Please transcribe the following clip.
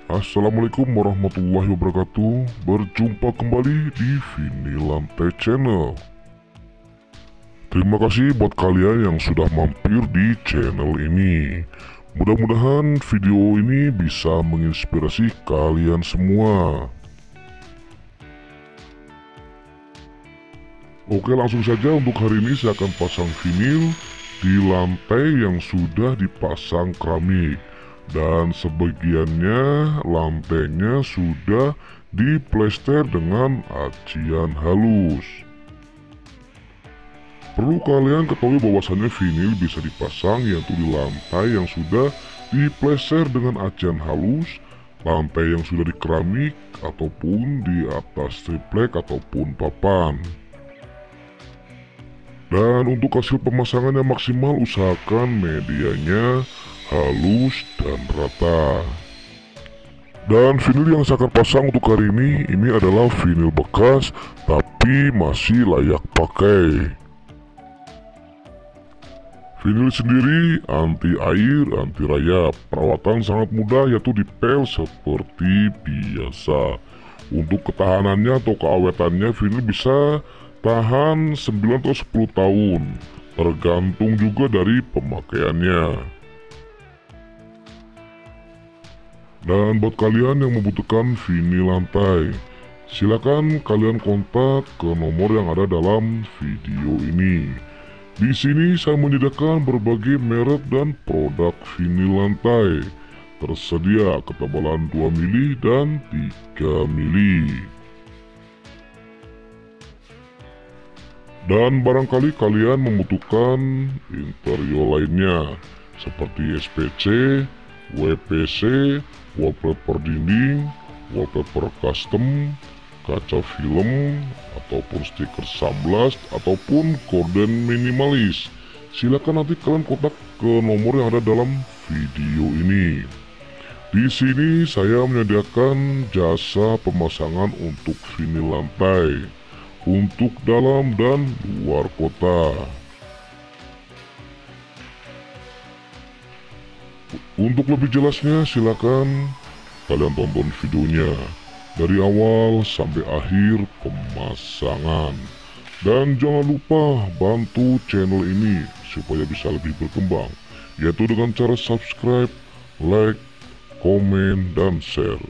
Assalamualaikum warahmatullahi wabarakatuh. Berjumpa kembali di Vini Lantai Channel. Terima kasih buat kalian yang sudah mampir di channel ini. Mudah-mudahan video ini bisa menginspirasi kalian semua. Oke, langsung saja untuk hari ini saya akan pasang vinil di lantai yang sudah dipasang keramik. Dan sebagiannya lantainya sudah diplester dengan acian halus. Perlu kalian ketahui bahwasannya vinil bisa dipasang yaitu di lantai yang sudah diplester dengan acian halus, lantai yang sudah dikeramik, ataupun di atas triplek ataupun papan. Dan untuk hasil pemasangan yang maksimal, usahakan medianya halus dan rata. Dan vinil yang saya akan pasang untuk hari ini adalah vinil bekas tapi masih layak pakai. Vinil sendiri anti air, anti rayap, perawatan sangat mudah yaitu dipel seperti biasa. Untuk ketahanannya atau keawetannya, vinil bisa tahan 9 atau 10 tahun, tergantung juga dari pemakaiannya. Dan buat kalian yang membutuhkan vinil lantai, silakan kalian kontak ke nomor yang ada dalam video ini. Di sini saya menyediakan berbagai merek dan produk vinil lantai. Tersedia ketebalan 2 mili dan 3 mili. Dan barangkali kalian membutuhkan interior lainnya seperti SPC, WPC, wallpaper dinding, wallpaper custom, kaca film, ataupun stiker sunblast, ataupun gorden minimalis. Silakan nanti kalian kontak ke nomor yang ada dalam video ini. Di sini saya menyediakan jasa pemasangan untuk vinil lantai untuk dalam dan luar kota. Untuk lebih jelasnya silakan kalian tonton videonya dari awal sampai akhir pemasangan. Dan jangan lupa bantu channel ini supaya bisa lebih berkembang, yaitu dengan cara subscribe, like, komen, dan share.